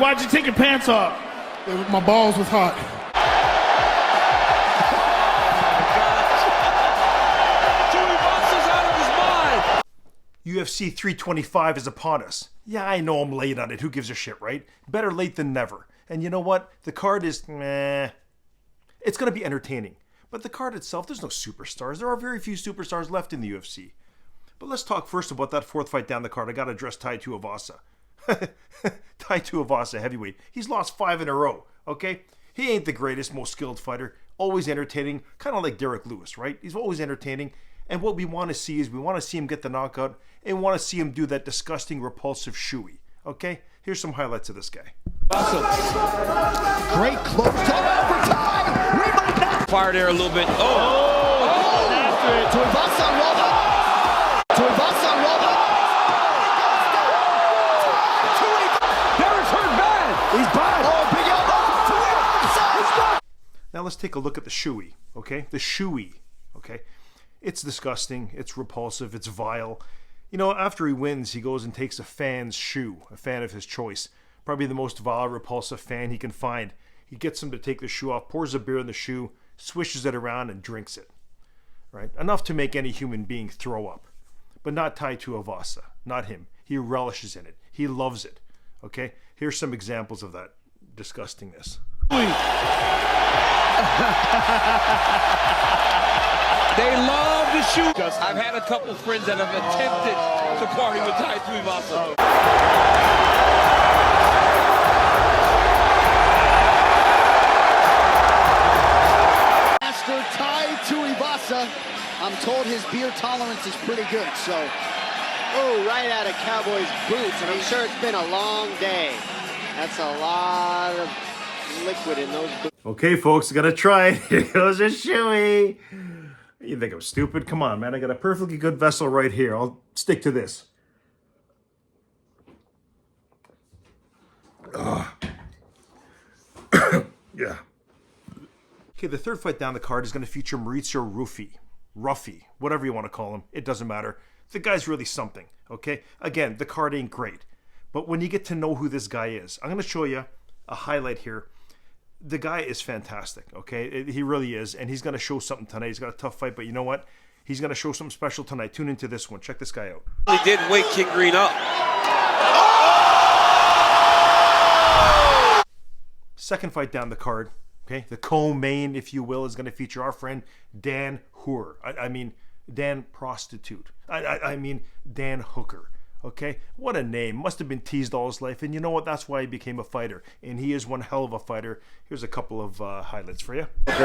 why'd you take your pants off? My balls was hot. UFC 325 is upon us. Yeah, I know I'm late on it. Who gives a shit, right? Better late than never. And you know what? The card is meh. It's going to be entertaining. But the card itself, there's no superstars. There are very few superstars left in the UFC. But let's talk first about that fourth fight down the card. I got to address Tai Tuivasa. Tai Tuivasa, heavyweight. He's lost 5 in a row, okay? He ain't the greatest, most skilled fighter. Always entertaining, kind of like Derek Lewis, right? He's always entertaining. And what we want to see is we want to see him get the knockout and we want to see him do that disgusting, repulsive shoey. Okay? Here's some highlights of this guy. Awesome. Great close to overtime. We might not fire there a little bit. after it. Tuivasa rolled up. Tuivasa rolled up. Derek's hurt bad. He's bad. Oh, big elbow. Tuivasa. Now let's take a look at the shoey. Okay? The shoey. Okay? It's disgusting. It's repulsive. It's vile. You know, after he wins, he goes and takes a fan's shoe, a fan of his choice. Probably the most vile, repulsive fan he can find. He gets him to take the shoe off, pours a beer in the shoe, swishes it around, and drinks it. Right? Enough to make any human being throw up. But not Tai Tuivasa. Not him. He relishes in it. He loves it. Okay? Here's some examples of that disgustingness. They love the shoe. I've had a couple friends that have attempted to party with Tai Tuivasa. Master Tai Tuivasa. I'm told his beer tolerance is pretty good, so. Oh, right out of Cowboys boots, and I'm sure it's been a long day. That's a lot of liquid in those boots. Okay, folks, gotta try it. Here goes a shoey. You think I'm stupid? Come on, man. I got a perfectly good vessel right here. I'll stick to this. Yeah. Okay, the third fight down the card is going to feature Maurizio Ruffy, whatever you want to call him. It doesn't matter. The guy's really something, okay? Again, the card ain't great. But when you get to know who this guy is, I'm going to show you a highlight here. The guy is fantastic, okay? He really is, and he's going to show something tonight. He's got a tough fight, but you know what? He's going to show something special tonight. Tune into this one. Check this guy out. He did wake King Green up. Second fight down the card, okay? The co-main, if you will, is going to feature our friend Dan Hooker. I mean, Dan Prostitute. I mean, Dan Hooker. Okay, what a name. Must have been teased all his life. And you know what? That's why he became a fighter. And he is one hell of a fighter. Here's a couple of highlights for you. Oh,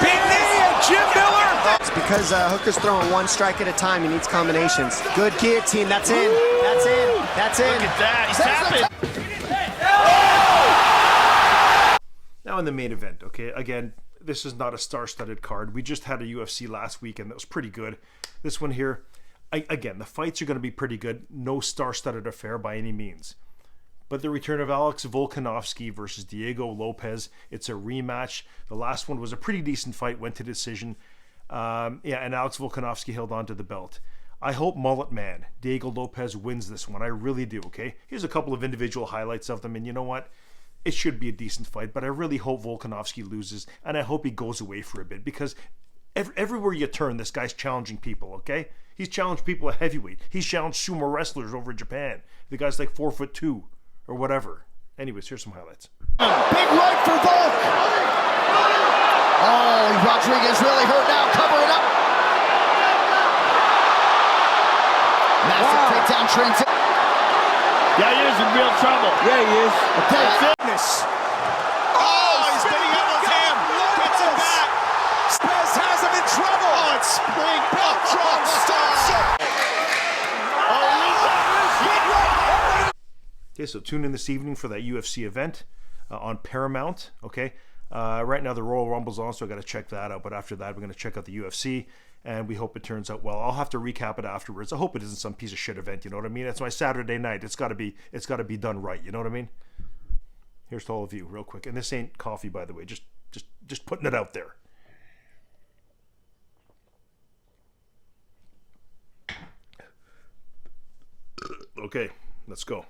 big knee, Jim Miller. It's because Hooker's throwing one strike at a time. He needs combinations. Good guillotine. That's in. That's in. That's in. Look at that. He's tapping. Now in the main event, okay? Again, this is not a star-studded card. We just had a UFC last weekend that was pretty good. This one here, again, the fights are going to be pretty good. No star-studded affair by any means. But the return of Alex Volkanovski versus Diego Lopez, it's a rematch. The last one was a pretty decent fight, went to decision. And Alex Volkanovski held on to the belt. I hope Mullet Man, Diego Lopez, wins this one. I really do, okay? Here's a couple of individual highlights of them, and you know what? It should be a decent fight, but I really hope Volkanovski loses, and I hope he goes away for a bit, because everywhere you turn, this guy's challenging people, okay? He's challenged people at heavyweight. He's challenged sumo wrestlers over in Japan. The guy's like 4'2" or whatever. Anyways, here's some highlights. Big right for Volk. Oh, Rodriguez really hurt now. Cover it up. Massive takedown transition. Yeah, he is in real trouble. Yeah, he is. Okay, Fitness. Oh, he's spinning out his hand. Gets it back. Spez has him in trouble. Oh, it's spring. Beltran stops it. Okay, so tune in this evening for that UFC event on Paramount, okay? Right now the Royal Rumble's on, so I got to check that out. But after that, we're going to check out the UFC, and we hope it turns out well. I'll have to recap it afterwards. I hope it isn't some piece of shit event, you know what I mean? It's my Saturday night. It's got to be done right, you know what I mean? Here's to all of you, real quick. And this ain't coffee, by the way. Just putting it out there. Okay, let's go.